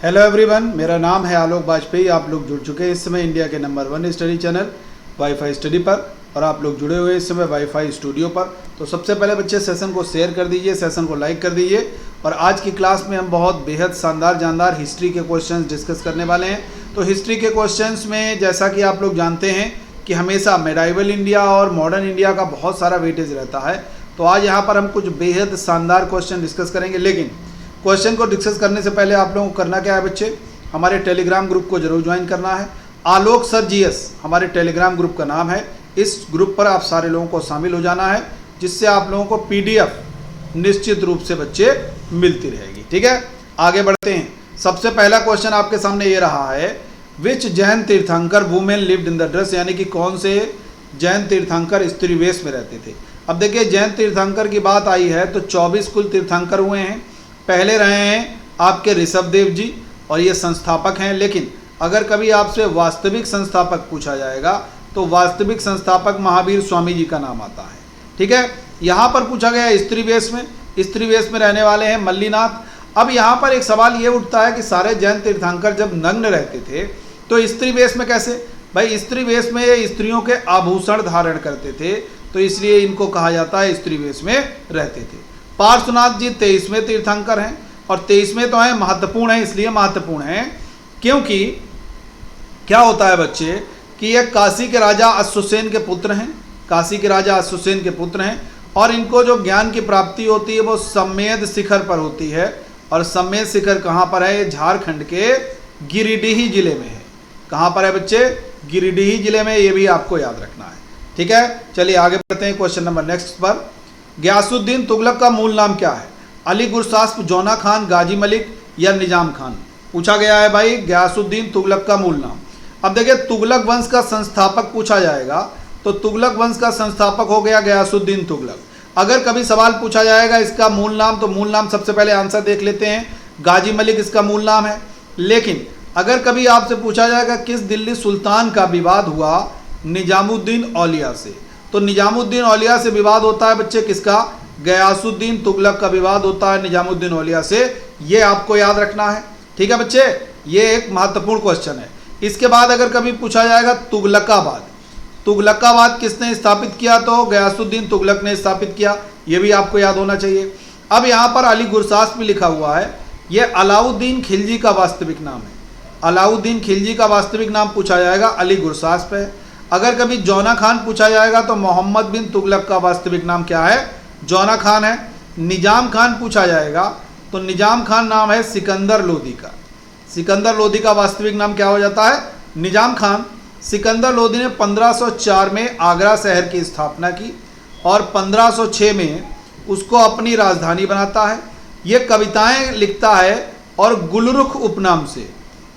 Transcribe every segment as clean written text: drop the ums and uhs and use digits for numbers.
Hello everyone, मेरा नाम है आलोक वाजपेयी। आप लोग जुड़ चुके हैं इस समय इंडिया के number 1 study channel wifi study पर, और आप लोग जुड़े हुए इस समय वाईफाई स्टूडियो पर। तो सबसे पहले बच्चे सेशन को शेयर कर दीजिए, सेशन को लाइक कर दीजिए। और आज की क्लास में हम बहुत बेहद शानदार जानदार हिस्ट्री के क्वेश्चंस डिस्कस करने वाले हैं। तो हिस्ट्री के क्वेश्चंस में जैसा कि आप लोग जानते हैं कि हमेशा मेडाइवल इंडिया और मॉडर्न इंडिया का बहुत सारा वेटेज रहता है। तो आज यहाँ पर हम कुछ बेहद शानदार क्वेश्चन डिस्कस करेंगे। लेकिन क्वेश्चन को डिस्कस करने से पहले आप लोगों को करना क्या है बच्चे, हमारे टेलीग्राम ग्रुप को जरूर ज्वाइन करना है। आलोक सर जीएस हमारे टेलीग्राम ग्रुप का नाम है। इस ग्रुप पर आप सारे लोगों को शामिल हो जाना है, जिससे आप लोगों को पीडीएफ निश्चित रूप से बच्चे मिलती रहेगी। ठीक है, आगे बढ़ते हैं। सबसे पहला क्वेश्चन आपके सामने ये रहा है, विच जैन तीर्थंकर women lived in the dress, यानी कि कौन से जैन तीर्थंकर स्त्री वेश में रहते थे। अब देखिए, जैन तीर्थंकर की बात आई है तो 24 कुल तीर्थंकर हुए हैं। पहले रहे हैं आपके ऋषभ देव जी, और ये संस्थापक हैं। लेकिन अगर कभी आपसे वास्तविक संस्थापक पूछा जाएगा तो वास्तविक संस्थापक महावीर स्वामी जी का नाम आता है। ठीक है, यहाँ पर पूछा गया स्त्री वेश में, स्त्री वेश में रहने वाले हैं मल्लीनाथ। अब यहाँ पर एक सवाल ये उठता है कि सारे जैन तीर्थंकर जब नग्न रहते थे तो स्त्री वेश में कैसे? भाई, स्त्री वेश में ये स्त्रियों के आभूषण धारण करते थे, तो इसलिए इनको कहा जाता है स्त्री वेश में रहते थे। पार्श्वनाथ जी 23वें तीर्थंकर हैं, और 23वें तो हैं, महत्वपूर्ण है, इसलिए महत्वपूर्ण है क्योंकि क्या होता है बच्चे कि ये काशी के राजा अश्वसेन के पुत्र हैं। काशी के राजा अश्वसेन के पुत्र हैं, और इनको जो ज्ञान की प्राप्ति होती है वो सम्मेद शिखर पर होती है। और सम्मेद शिखर कहाँ पर है? ये झारखंड के गिरिडीह जिले में है। कहाँ पर है बच्चे? गिरिडीह जिले में। ये भी आपको याद रखना है। ठीक है, चलिए आगे बढ़ते हैं क्वेश्चन नंबर नेक्स्ट पर। ग़ियासुद्दीन तुगलक का मूल नाम क्या है? अली गुरसास्प, जौना खान, गाजी मलिक या निजाम खान? पूछा गया है भाई ग़ियासुद्दीन तुगलक का मूल नाम। अब देखिए, तुगलक वंश का संस्थापक पूछा जाएगा तो तुगलक वंश का संस्थापक हो गया ग़ियासुद्दीन तुगलक। अगर कभी सवाल पूछा जाएगा इसका मूल नाम, तो मूल नाम सबसे पहले आंसर देख लेते हैं, गाजी मलिक इसका मूल नाम है। लेकिन अगर कभी आपसे पूछा जाएगा किस दिल्ली सुल्तान का विवाद हुआ निजामुद्दीन औलिया से, तो निजामुद्दीन औलिया से विवाद होता है बच्चे किसका? ग़ियासुद्दीन तुगलक का विवाद होता है निजामुद्दीन औलिया से। ये आपको याद रखना है। ठीक है बच्चे, ये एक महत्वपूर्ण क्वेश्चन है। इसके बाद अगर कभी पूछा जाएगा तुगलकाबाद, तुगलकाबाद किसने स्थापित किया? तो ग़ियासुद्दीन तुगलक ने स्थापित किया। ये भी आपको याद होना चाहिए। अब यहाँ पर अली गुरसास्प भी लिखा हुआ है, ये अलाउद्दीन खिलजी का वास्तविक नाम है। अलाउद्दीन खिलजी का वास्तविक नाम पूछा जाएगा, अली गुरसास्प है। अगर कभी जौना खान पूछा जाएगा तो मोहम्मद बिन तुगलक का वास्तविक नाम क्या है? जौना खान है। निजाम खान पूछा जाएगा तो निजाम खान नाम है सिकंदर लोदी का। सिकंदर लोदी का वास्तविक नाम क्या हो जाता है? निजाम खान। सिकंदर लोदी ने 1504 में आगरा शहर की स्थापना की, और 1506 में उसको अपनी राजधानी बनाता है। ये कविताएं लिखता है, और गुलरुख उपनाम से,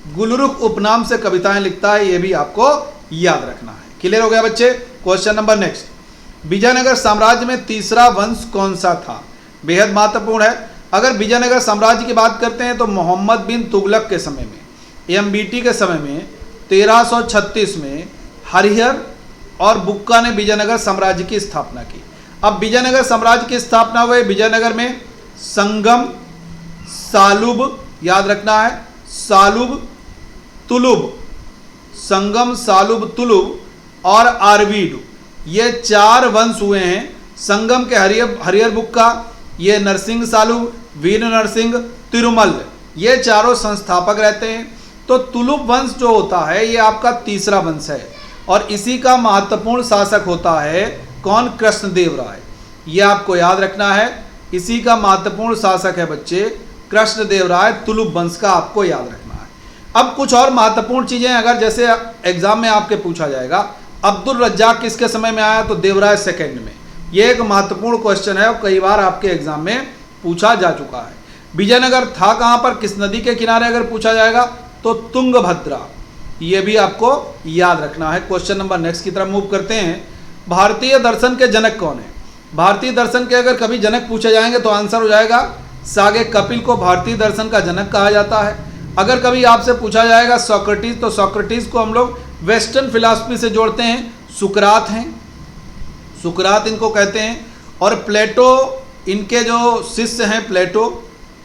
गुलरुख उपनाम से कविताएं लिखता है। ये भी आपको याद रखना है। क्लियर हो गया बच्चे? क्वेश्चन नंबर नेक्स्ट, विजयनगर साम्राज्य में तीसरा वंश कौन सा था? बेहद महत्वपूर्ण है। अगर विजयनगर साम्राज्य की बात करते हैं तो मोहम्मद बिन तुगलक के समय में, एमबीटी के समय में 1336 में हरिहर और बुक्का ने विजयनगर साम्राज्य की स्थापना की। अब विजयनगर साम्राज्य की स्थापना हुई विजयनगर में संगम, सालुब, याद रखना है, सालुब, तुलुब, संगम, सालुब, तुलुब और आरवीड, ये 4 वंश हुए हैं। संगम के हरिहर बुक्का, ये नरसिंह सालुब, वीर नरसिंह, तिरुमल, ये चारों संस्थापक रहते हैं। तो तुलुब वंश जो होता है ये आपका तीसरा वंश है, और इसी का महत्वपूर्ण शासक होता है कौन? कृष्णदेव राय। ये आपको याद रखना है, इसी का महत्वपूर्ण शासक है बच्चे कृष्णदेव राय। तुलुब वंश का आपको याद रखना है। अब कुछ और महत्वपूर्ण चीज़ें अगर जैसे एग्जाम में आपके पूछा जाएगा, अब्दुल रज्जाक किसके समय में आया? तो देवराय सेकंड में। ये एक महत्वपूर्ण क्वेश्चन है और कई बार आपके एग्जाम में पूछा जा चुका है। विजयनगर था कहाँ पर, किस नदी के किनारे अगर पूछा जाएगा तो तुंगभद्रा। ये भी आपको याद रखना है। क्वेश्चन नंबर नेक्स्ट की तरफ मूव करते हैं। भारतीय दर्शन के जनक कौन है? भारतीय दर्शन के अगर कभी जनक पूछे जाएंगे तो आंसर हो जाएगा सागे कपिल को भारतीय दर्शन का जनक कहा जाता है। अगर कभी आपसे पूछा जाएगा सोक्रेटिस, तो सोक्रेटिस को हम लोग वेस्टर्न फिलॉसफी से जोड़ते हैं, सुकरात हैं, सुकरात इनको कहते हैं। और प्लेटो, इनके जो शिष्य हैं प्लेटो,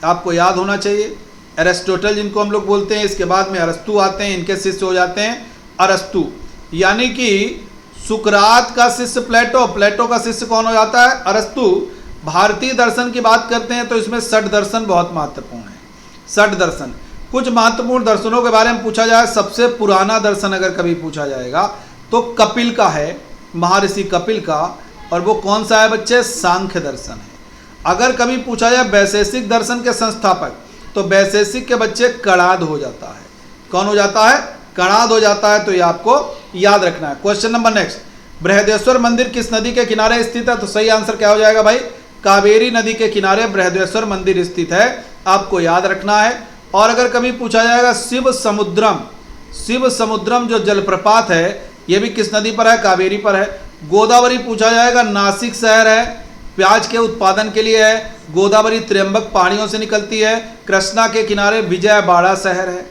आपको याद होना चाहिए। एरिस्टोटल जिनको हम लोग बोलते हैं, इसके बाद में अरस्तु आते हैं, इनके शिष्य हो जाते हैं अरस्तु। यानी कि सुकरात का शिष्य प्लेटो, प्लेटो का शिष्य कौन हो जाता है? अरस्तु। भारतीय दर्शन की बात करते हैं तो इसमें षट दर्शन बहुत महत्वपूर्ण है। षट दर्शन, कुछ महत्वपूर्ण दर्शनों के बारे में पूछा जाए, सबसे पुराना दर्शन अगर कभी पूछा जाएगा तो कपिल का है, महर्षि कपिल का, और वो कौन सा है बच्चे? सांख्य दर्शन है। अगर कभी पूछा जाए वैशेषिक दर्शन के संस्थापक, तो वैशेषिक के बच्चे कणाद हो जाता है। कौन हो जाता है? कणाद हो जाता है। तो ये आपको याद रखना है। क्वेश्चन नंबर नेक्स्ट, बृहदेश्वर मंदिर किस नदी के किनारे स्थित है? तो सही आंसर क्या हो जाएगा भाई? कावेरी नदी के किनारे बृहदेश्वर मंदिर स्थित है, आपको याद रखना है। और अगर कभी पूछा जाएगा शिव समुद्रम, शिव समुद्रम जो जलप्रपात है ये भी किस नदी पर है? कावेरी पर है। गोदावरी पूछा जाएगा, नासिक शहर है, प्याज के उत्पादन के लिए है। गोदावरी त्र्यंबक पहाड़ियों से निकलती है। कृष्णा के किनारे विजयवाड़ा शहर है।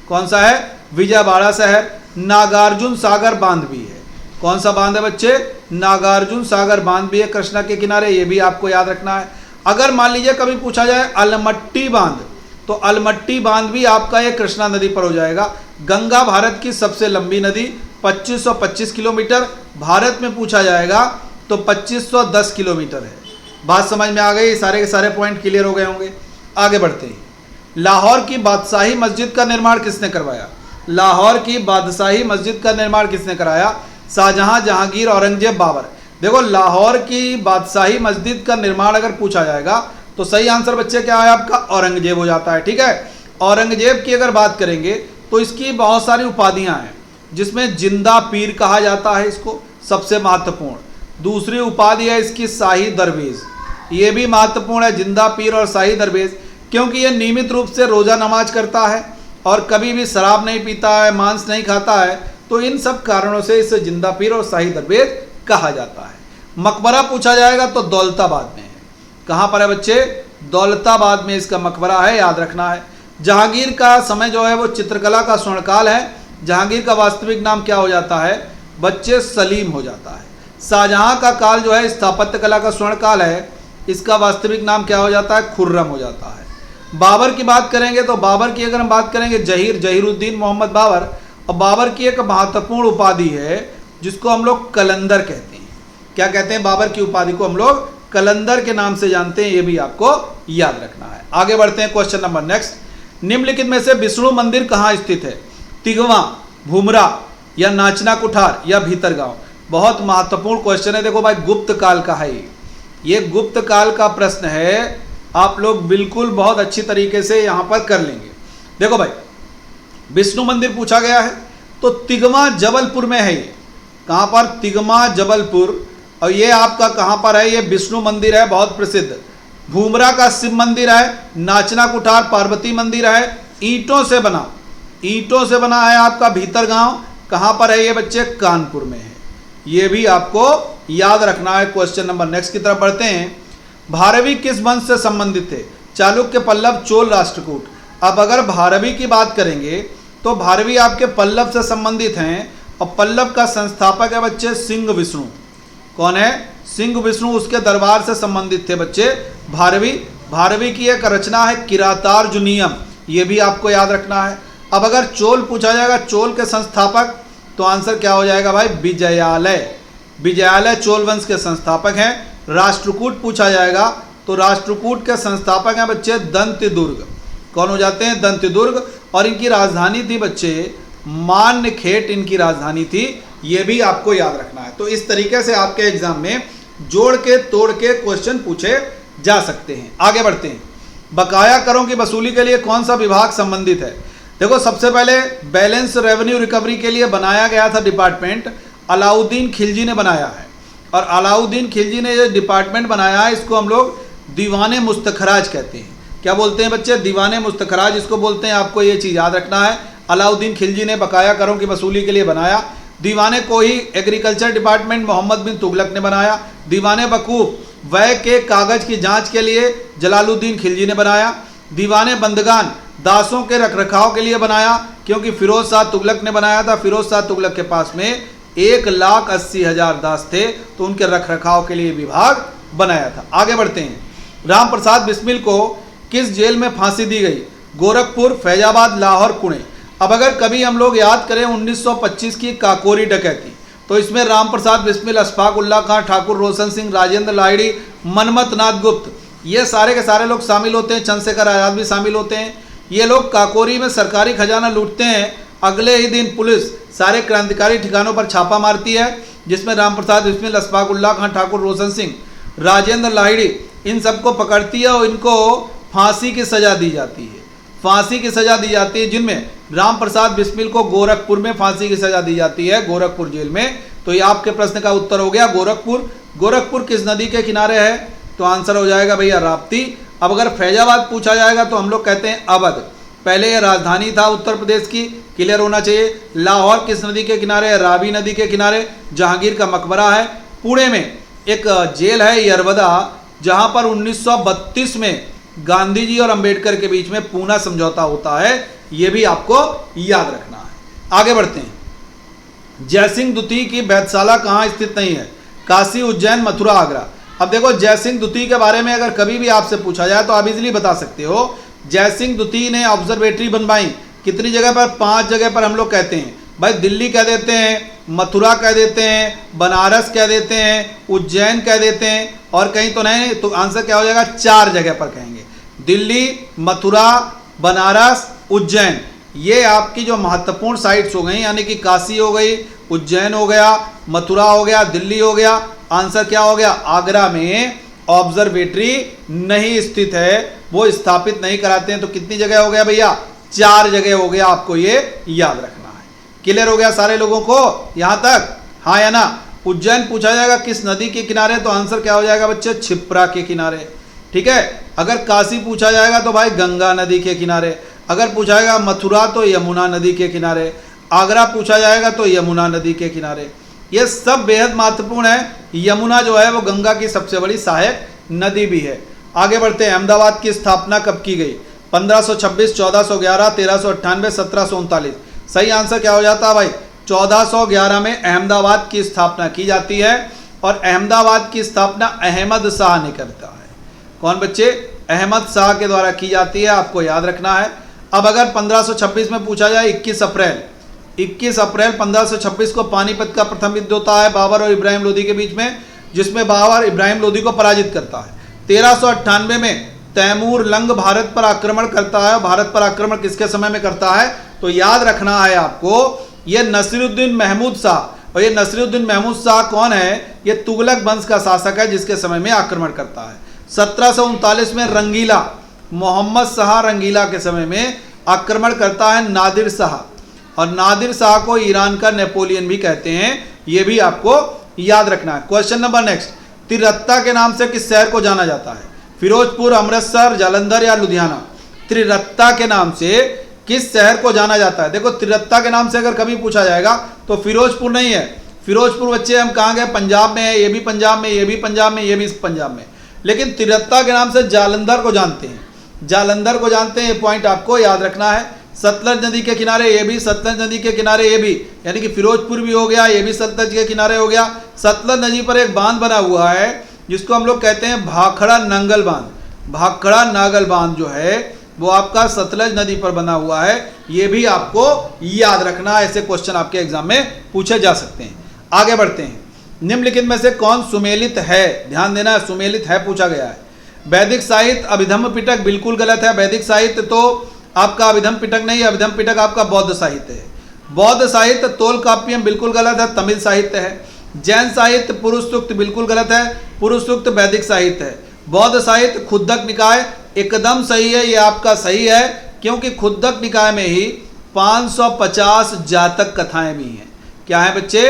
कौन सा है? विजयवाड़ा शहर। नागार्जुन सागर बांध भी है। कौन सा बांध है बच्चे? नागार्जुन सागर बांध भी है कृष्णा के किनारे, ये भी आपको याद रखना है। अगर मान लीजिए कभी पूछा जाए अलमट्टी बांध, तो अलमट्टी बांध भी आपका ये कृष्णा नदी पर हो जाएगा। गंगा भारत की सबसे लंबी नदी, 2525 किलोमीटर। भारत में पूछा जाएगा तो 2510 किलोमीटर है। बात समझ में आ गई? सारे के सारे पॉइंट क्लियर हो गए होंगे। आगे बढ़ते हैं। लाहौर की बादशाही मस्जिद का निर्माण किसने करवाया? लाहौर की बादशाही मस्जिद का निर्माण किसने कराया? शाहजहां, जहांगीर, औरंगजेब, बाबर। देखो, लाहौर की बादशाही मस्जिद का निर्माण अगर पूछा जाएगा तो सही आंसर बच्चे क्या है आपका? औरंगजेब हो जाता है। ठीक है। औरंगजेब की अगर बात करेंगे तो इसकी बहुत सारी उपाधियां हैं, जिसमें जिंदा पीर कहा जाता है इसको, सबसे महत्वपूर्ण। दूसरी उपाधि है इसकी शाही दरवेश, ये भी महत्वपूर्ण है, जिंदा पीर और शाही दरवेश, क्योंकि ये नियमित रूप से रोजा नमाज करता है और कभी भी शराब नहीं पीता है, मांस नहीं खाता है। तो इन सब कारणों से इसे जिंदा पीर और शाही दरवेश कहा जाता है। मकबरा पूछा जाएगा तो दौलताबाद में है। कहाँ पर है बच्चे? दौलताबाद में इसका मकबरा है, याद रखना है। जहांगीर का समय जो है वो चित्रकला का स्वर्णकाल है। जहांगीर का वास्तविक नाम क्या हो जाता है बच्चे? सलीम हो जाता है। शाहजहां का काल जो है स्थापत्य कला का स्वर्णकाल है, इसका वास्तविक नाम क्या हो जाता है? खुर्रम हो जाता है। बाबर की बात करेंगे तो बाबर की अगर हम बात करेंगे जहीरुद्दीन मोहम्मद बाबर, और बाबर की एक महत्वपूर्ण उपाधि है जिसको हम लोग कलंदर कहते हैं। क्या कहते हैं? बाबर की उपाधि को हम लोग कलंदर के नाम से जानते हैं, ये भी आपको याद रखना है। आगे बढ़ते हैं। क्वेश्चन नंबर नेक्स्ट, निम्नलिखित में से विष्णु मंदिर कहाँ स्थित है? तिगवा, भूमरा, या नाचना कुठार, या भीतरगांव? बहुत महत्वपूर्ण क्वेश्चन है। देखो भाई, गुप्त काल का है ये गुप्त काल का प्रश्न है, आप लोग बिल्कुल बहुत अच्छी तरीके से यहाँ पर कर लेंगे। देखो भाई, विष्णु मंदिर पूछा गया है तो तिगवा जबलपुर में है ये। कहाँ पर? तिगमा जबलपुर। और ये आपका कहाँ पर है? ये विष्णु मंदिर है, बहुत प्रसिद्ध। भूमरा का शिव मंदिर है। नाचना कुठार पार्वती मंदिर है, ईंटों से बना, ईंटों से बना है आपका भीतरगांव। कहाँ पर है ये बच्चे? कानपुर में है। ये भी आपको याद रखना है। क्वेश्चन नंबर नेक्स्ट की तरफ बढ़ते हैं। भारवी किस वंश से संबंधित थे? चालुक्य, पल्लव, चोल, राष्ट्रकूट। अब अगर भारवी की बात करेंगे तो भारवी आपके पल्लव से संबंधित हैं, और पल्लव का संस्थापक है बच्चे सिंह विष्णु। कौन है? सिंह विष्णु, उसके दरबार से संबंधित थे बच्चे भारवी। भारवी की एक रचना है किरातार्जुनीयम, ये भी आपको याद रखना है। अब अगर चोल पूछा जाएगा, चोल के संस्थापक, तो आंसर क्या हो जाएगा भाई? विजयालय। विजयालय चोल वंश के संस्थापक हैं। राष्ट्रकूट पूछा जाएगा तो राष्ट्रकूट के संस्थापक हैं बच्चे दंतदुर्ग। कौन हो जाते हैं? दंतदुर्ग। और इनकी राजधानी थी बच्चे मान्यखेट, इनकी राजधानी थी, ये भी आपको याद रखना है। तो इस तरीके से आपके एग्जाम में जोड़ के तोड़ के क्वेश्चन पूछे जा सकते हैं। आगे बढ़ते हैं। बकाया करों की वसूली के लिए कौन सा विभाग संबंधित है? देखो, सबसे पहले बैलेंस रेवेन्यू रिकवरी के लिए बनाया गया था डिपार्टमेंट, अलाउद्दीन खिलजी ने बनाया है। और अलाउद्दीन खिलजी ने ये डिपार्टमेंट बनाया है, इसको हम लोग दीवाने मुस्तखराज कहते हैं। क्या बोलते हैं बच्चे? दीवाने मुस्तखराज इसको बोलते हैं। आपको ये चीज़ याद रखना है। अलाउद्दीन खिलजी ने बकाया करों की वसूली के लिए बनाया। दीवाने को ही एग्रीकल्चर डिपार्टमेंट मोहम्मद बिन तुगलक ने बनाया। दीवाने वकूफ व्यय के कागज की जांच के लिए जलालुद्दीन खिलजी ने बनाया। दीवाने बंदगान दासों के रखरखाव के लिए बनाया, क्योंकि फिरोज शाह तुगलक ने बनाया था। फिरोज शाह तुगलक के पास में 1,80,000 दास थे, तो उनके रखरखाव के लिए विभाग बनाया था। आगे बढ़ते हैं। राम प्रसाद बिस्मिल को किस जेल में फांसी दी गई? गोरखपुर, फैजाबाद, लाहौर, पुणे। अब अगर कभी हम लोग याद करें 1925 की काकोरी डकैती, तो इसमें राम प्रसाद बिस्मिल, अशफाक उल्लाह खां, ठाकुर रोशन सिंह, राजेंद्र लाहिड़ी, मनमथ नाथ गुप्त, ये सारे के सारे लोग शामिल होते हैं। चंद्रशेखर आजाद भी शामिल होते हैं। ये लोग काकोरी में सरकारी खजाना लूटते हैं। अगले ही दिन पुलिस सारे क्रांतिकारी ठिकानों पर छापा मारती है, जिसमें राम प्रसाद बिस्मिल, अशफाक उल्लाह खां, ठाकुर रोशन सिंह, राजेंद्र लाहिड़ी, इन सबको पकड़ती है और इनको फांसी की सजा दी जाती है। फांसी की सजा दी जाती है, जिनमें राम प्रसाद बिस्मिल को गोरखपुर में फांसी की सजा दी जाती है, गोरखपुर जेल में। तो ये आपके प्रश्न का उत्तर हो गया गोरखपुर। गोरखपुर किस नदी के किनारे है? तो आंसर हो जाएगा भैया राप्ती। अब अगर फैजाबाद पूछा जाएगा तो हम लोग कहते हैं अवध, पहले ये राजधानी था उत्तर प्रदेश की, क्लियर होना चाहिए। लाहौर किस नदी के किनारे है? रावी नदी के किनारे। जहांगीर का मकबरा है। पुणे में एक जेल है यरवदा, जहां पर 1932 में गांधी जी और अंबेडकर के बीच में पूना समझौता होता है। यह भी आपको याद रखना है। आगे बढ़ते हैं। जयसिंह द्वितीय की वेधशाला कहाँ स्थित नहीं है? काशी, उज्जैन, मथुरा, आगरा। अब देखो जयसिंह द्वितीय के बारे में अगर कभी भी आपसे पूछा जाए तो आप इजीली बता सकते हो। जयसिंह द्वितीय ने ऑब्जर्वेटरी बनवाई कितनी जगह पर? 5 जगह पर हम लोग कहते हैं भाई। दिल्ली कह देते हैं, मथुरा कह देते हैं, बनारस कह देते हैं, उज्जैन कह देते हैं, और कहीं तो नहीं। तो आंसर क्या हो जाएगा? 4 जगह पर कहेंगे। दिल्ली, मथुरा, बनारस, उज्जैन, ये आपकी जो महत्वपूर्ण साइट्स हो गई, यानी कि काशी हो गई, उज्जैन हो गया, मथुरा हो गया, दिल्ली हो गया। आंसर क्या हो गया? आगरा में ऑब्जर्वेटरी नहीं स्थित है, वो स्थापित नहीं कराते हैं। तो कितनी जगह हो गया भैया? 4 जगह हो गया। आपको ये याद रखना है। क्लियर हो गया सारे लोगों को यहां तक? हाँ या ना? उज्जैन पूछा जाएगा किस नदी के किनारे, तो आंसर क्या हो जाएगा बच्चे? क्षिप्रा के किनारे। ठीक है। अगर काशी पूछा जाएगा तो भाई गंगा नदी के किनारे। अगर पूछा जाएगा मथुरा तो यमुना नदी के किनारे। आगरा पूछा जाएगा तो यमुना नदी के किनारे। ये सब बेहद महत्वपूर्ण है। यमुना जो है वो गंगा की सबसे बड़ी सहायक नदी भी है। आगे बढ़ते हैं। अहमदाबाद की स्थापना कब की गई? 1526, 1411, 1398, 1739। सही आंसर क्या हो जाता है भाई? 1411 में अहमदाबाद की स्थापना की जाती है, और अहमदाबाद की स्थापना अहमद शाह ने करता है। कौन बच्चे? अहमद शाह के द्वारा की जाती है, आपको याद रखना है। अब अगर 1526 में पूछा जाए 21 अप्रैल 1526 को पानीपत का प्रथम युद्ध होता है बाबर और इब्राहिम लोदी के बीच में, जिसमें बाबर इब्राहिम लोदी को पराजित करता है। 1398 में तैमूर लंग भारत पर आक्रमण करता है। भारत पर आक्रमण किसके समय में करता है? तो याद रखना है आपको, ये नसीरुद्दीन महमूद शाह। और ये नसीरुद्दीन महमूद शाह कौन है? ये तुगलक वंश का शासक है, जिसके समय में आक्रमण करता है। 1739 में रंगीला, मोहम्मद शाह रंगीला के समय में आक्रमण करता है नादिर शाह, और नादिर शाह को ईरान का नेपोलियन भी कहते हैं। ये भी आपको याद रखना है। Question number next. त्रिरत्ता के नाम से किस शहर को जाना जाता है? फिरोजपुर, अमृतसर, जालंधर या लुधियाना? त्रिरत्ता के नाम से किस शहर को जाना जाता है? देखो त्रिरत्ता के नाम से अगर कभी पूछा जाएगा तो फिरोजपुर नहीं है। फिरोजपुर बच्चे हम कहाँ गए? पंजाब में है। ये भी पंजाब में, ये भी पंजाब में, ये भी पंजाब में। लेकिन त्रिरत्ता के नाम से जालंधर को जानते हैं। जालंधर को जानते हैं, ये पॉइंट आपको याद रखना है। सतलज नदी के किनारे, ये भी सतलज नदी के किनारे, ये भी, यानी कि फिरोजपुर भी हो गया, ये भी सतलज के किनारे हो गया। सतलज नदी पर एक बांध बना हुआ है जिसको हम लोग कहते हैं भाखड़ा नांगल बांध। भाखड़ा नागल बांध जो है वो आपका सतलज नदी पर बना हुआ है। ये भी आपको याद रखना, ऐसे क्वेश्चन आपके एग्जाम में पूछे जा सकते हैं। आगे बढ़ते हैं। निम्नलिखित में से कौन सुमेलित है? ध्यान देना है, सुमेलित है पूछा गया है। वैदिक साहित्य, अभिधम्म पिटक बिल्कुल गलत है। वैदिक साहित्य तो आपका अभिधम्म पिटक नहीं है, अभिधम्म पिटक आपका बौद्ध साहित्य है। बौद्ध साहित्य तोलकाप्पियम बिल्कुल गलत है, तमिल साहित्य है। जैन साहित्य पुरुष सूक्त बिल्कुल गलत है, पुरुष सूक्त वैदिक साहित्य है। बौद्ध साहित्य खुद्दक निकाय एकदम सही है, ये आपका सही है, क्योंकि खुद्दक निकाय में ही 550 जातक कथाएं भी हैं। क्या है बच्चे?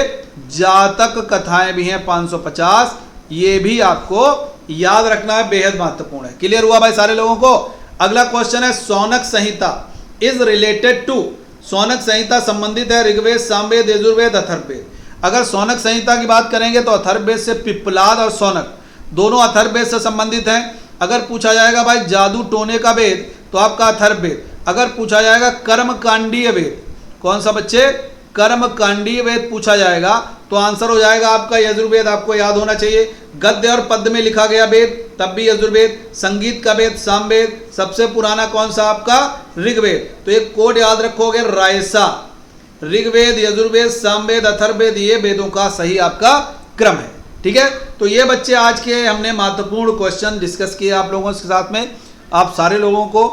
जातक कथाएं भी हैं 550। ये भी आपको याद रखना है, बेहद महत्वपूर्ण है। क्लियर हुआ भाई सारे लोगों को? अगला क्वेश्चन है शौनक संहिता इज रिलेटेड टू। शौनक संहिता संबंधित है ऋग्वेद, सामवेद, यजुर्वेद, अथर्ववेद। अगर शौनक संहिता की बात करेंगे तो अथर्ववेद से पिप्पलाद और शौनक दोनों अथर्ववेद से संबंधित हैं। अगर पूछा जाएगा भाई जादू टोने का वेद तो आपका अथर्ववेद। अगर पूछा जाएगा कर्मकांडीय वेद, कौन सा बच्चे? कर्मकांडीय वेद पूछा जाएगा तो आंसर हो जाएगा आपका यजुर्वेद, आपको याद होना चाहिए। गद्य और पद्य में लिखा गया वेद तब भी यजुर्वेद। संगीत का वेद सामवेद। सबसे पुराना कौन सा आपका ऋग्वेद। तो एक कोड याद रखोगे रायसा, ऋग्वेद, यजुर्वेद, सामवेद, अथर्ववेद, ये वेदों का सही आपका क्रम है। ठीक है, तो ये बच्चे आज के हमने महत्वपूर्ण क्वेश्चन डिस्कस किए आप लोगों के साथ में। आप सारे लोगों को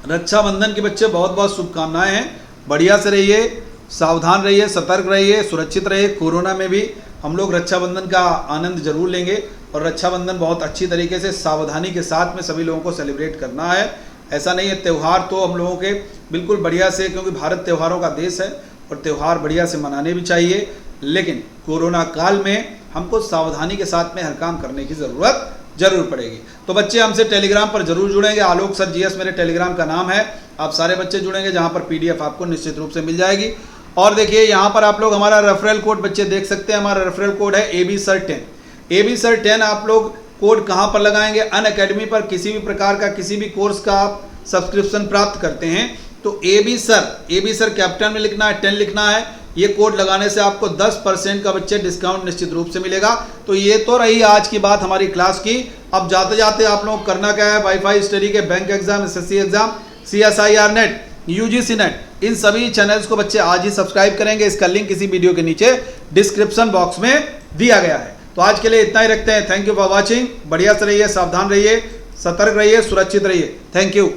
रक्षाबंधन के बच्चे बहुत बहुत शुभकामनाएं हैं। बढ़िया से रहिए, सावधान रहिए, सतर्क रहिए, सुरक्षित रहिए। कोरोना में भी हम लोग रक्षाबंधन का आनंद जरूर लेंगे और रक्षाबंधन बहुत अच्छी तरीके से सावधानी के साथ में सभी लोगों को सेलिब्रेट करना है। ऐसा नहीं है, त्यौहार तो हम लोगों के बिल्कुल बढ़िया से, क्योंकि भारत त्योहारों का देश है और त्यौहार बढ़िया से मनाने भी चाहिए, लेकिन कोरोना काल में हमको सावधानी के साथ में हर काम करने की ज़रूरत जरूर पड़ेगी। तो बच्चे हमसे टेलीग्राम पर जरूर जुड़ेंगे। आलोक सर जीएस मेरे टेलीग्राम का नाम है। आप सारे बच्चे जुड़ेंगे जहां पर पीडीएफ आपको निश्चित रूप से मिल जाएगी। और देखिए यहाँ पर आप लोग हमारा रेफरल कोड बच्चे देख सकते हैं। हमारा रेफरल कोड है AB Sir 10। आप लोग कोड कहाँ पर लगाएंगे, अनअकैडमी पर किसी भी प्रकार का किसी भी कोर्स का आप सब्सक्रिप्शन प्राप्त करते हैं तो AB Sir कैपिटल में लिखना है, 10 लिखना है। ये कोड लगाने से आपको 10% का बच्चे डिस्काउंट निश्चित रूप से मिलेगा। तो ये तो रही आज की बात हमारी क्लास की। अब जाते जाते आप लोग करना क्या है, वाईफाई स्टडी के bank exam, SSC exam, CSIR NET, UGC NET, इन सभी चैनल्स को बच्चे आज ही सब्सक्राइब करेंगे। इसका लिंक इसी वीडियो के नीचे डिस्क्रिप्शन बॉक्स में दिया गया है। तो आज के लिए इतना ही रखते हैं। Thank you for watching. बढ़िया से रहिए, सावधान रहिए, सतर्क रहिए, सुरक्षित रहिए। Thank you.